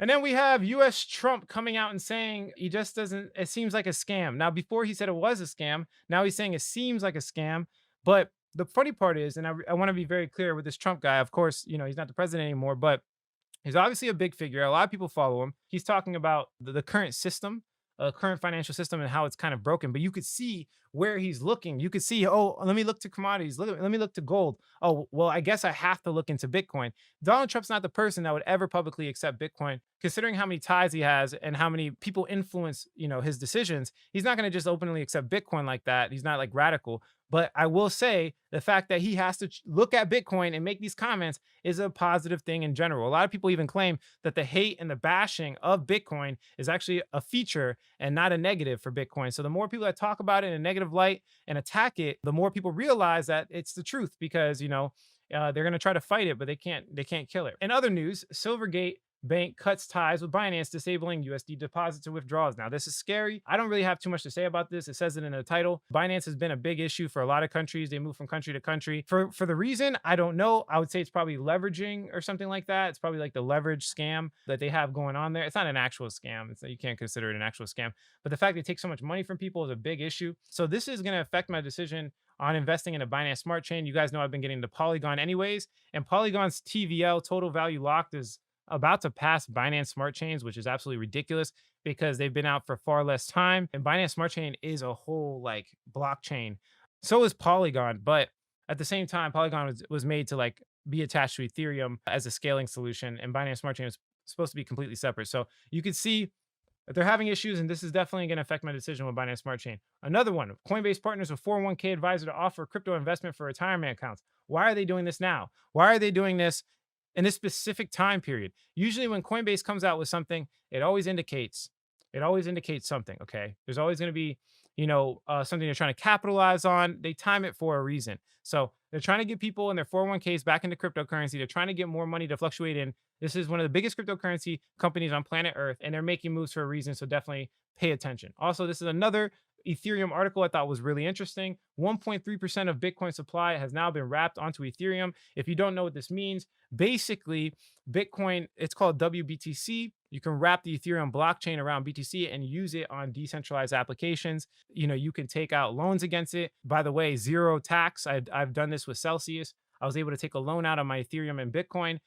And then we have US Trump coming out and saying he just doesn't, it seems like a scam. Now, before he said it was a scam, now he's saying it seems like a scam. But the funny part is, and I want to be very clear with this Trump guy, of course, he's not the president anymore, but he's obviously a big figure. A lot of people follow him. He's talking about the current system, current financial system, and how it's kind of broken. But you could see where he's looking. You could see, oh, let me look to commodities. Let me look to gold. Oh, well, I guess I have to look into Bitcoin. Donald Trump's not the person that would ever publicly accept Bitcoin, considering how many ties he has and how many people influence, his decisions. He's not going to just openly accept Bitcoin like that. He's not like radical. But I will say the fact that he has to look at Bitcoin and make these comments is a positive thing in general. A lot of people even claim that the hate and the bashing of Bitcoin is actually a feature and not a negative for Bitcoin. So the more people that talk about it in a negative light and attack it, the more people realize that it's the truth because, they're going to try to fight it, but they can't kill it. In other news, Silvergate Bank cuts ties with Binance, disabling USD deposits and withdrawals. Now, this is scary. I don't really have too much to say about this. It says it in the title. Binance has been a big issue for a lot of countries. They move from country to country. For the reason, I don't know. I would say it's probably leveraging or something like that. It's probably like the leverage scam that they have going on there. It's not an actual scam. You can't consider it an actual scam. But the fact they take so much money from people is a big issue. So this is going to affect my decision on investing in a Binance Smart Chain. You guys know I've been getting the Polygon anyways. And Polygon's TVL, total value locked, is about to pass Binance Smart Chains, which is absolutely ridiculous because they've been out for far less time. And Binance Smart Chain is a whole like blockchain. So is Polygon, but at the same time, Polygon was made to like be attached to Ethereum as a scaling solution, and Binance Smart Chain is supposed to be completely separate. So you could see that they're having issues, and this is definitely going to affect my decision with Binance Smart Chain. Another one, Coinbase partners with 401k advisor to offer crypto investment for retirement accounts. Why are they doing this now? Why are they doing this in this specific time period? Usually when Coinbase comes out with something, it always indicates something. Okay. There's always going to be, something they're trying to capitalize on. They time it for a reason. So they're trying to get people in their 401ks back into cryptocurrency. They're trying to get more money to fluctuate in. This is one of the biggest cryptocurrency companies on planet Earth, and they're making moves for a reason. So definitely pay attention. Also, this is another Ethereum article I thought was really interesting. 1.3% of Bitcoin supply has now been wrapped onto Ethereum. If you don't know what this means, basically Bitcoin, it's called WBTC. You can wrap the Ethereum blockchain around BTC and use it on decentralized applications. You can take out loans against it. By the way, zero tax. I've done this with Celsius. I was able to take a loan out on my Ethereum and Bitcoin,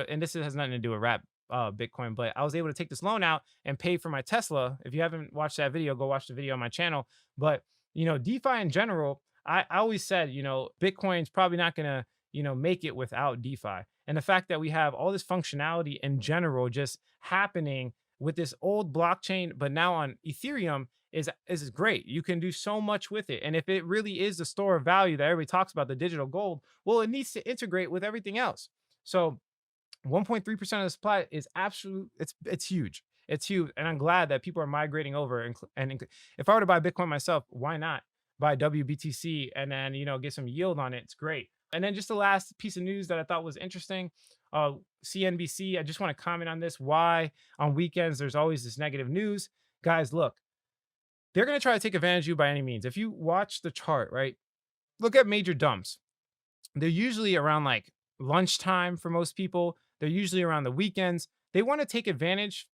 and this has nothing to do with wrap Bitcoin, but I was able to take this loan out and pay for my Tesla. If you haven't watched that video, go watch the video on my channel. But, DeFi in general, I always said, Bitcoin's probably not going to, make it without DeFi. And the fact that we have all this functionality in general just happening with this old blockchain, but now on Ethereum is great. You can do so much with it. And if it really is the store of value that everybody talks about, the digital gold, well, it needs to integrate with everything else. So 1.3% of the supply is absolute. It's huge. It's huge, and I'm glad that people are migrating over. And if I were to buy Bitcoin myself, why not buy WBTC and then get some yield on it? It's great. And then just the last piece of news that I thought was interesting, CNBC. I just want to comment on this. Why on weekends there's always this negative news, guys? Look, they're going to try to take advantage of you by any means. If you watch the chart, right, look at major dumps. They're usually around like lunchtime for most people. They're usually around the weekends. They want to take advantage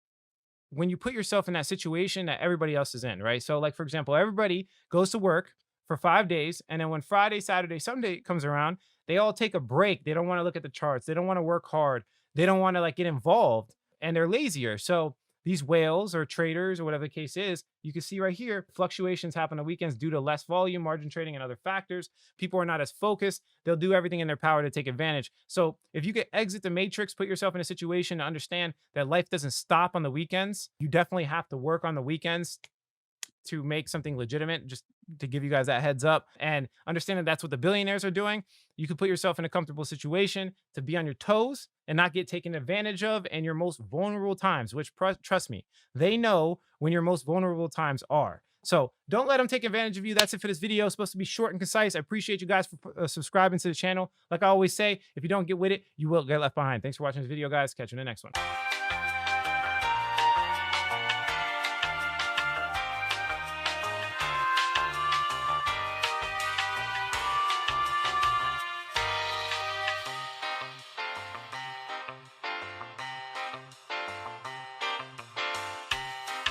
when you put yourself in that situation that everybody else is in, right? So, like, for example, everybody goes to work for 5 days. And then when Friday, Saturday, Sunday comes around, they all take a break. They don't want to look at the charts. They don't want to work hard. They don't want to like get involved, and they're lazier. So these whales or traders or whatever the case is, you can see right here, fluctuations happen on weekends due to less volume, margin trading, and other factors. People are not as focused. They'll do everything in their power to take advantage. So if you could exit the matrix, put yourself in a situation to understand that life doesn't stop on the weekends, you definitely have to work on the weekends to make something legitimate, just to give you guys that heads up, and understand that that's what the billionaires are doing. You can put yourself in a comfortable situation to be on your toes and not get taken advantage of in your most vulnerable times, which trust me, they know when your most vulnerable times are. So don't let them take advantage of you. That's it for this video. It's supposed to be short and concise. I appreciate you guys for subscribing to the channel. Like I always say, if you don't get with it, you will get left behind. Thanks for watching this video, guys. Catch you in the next one.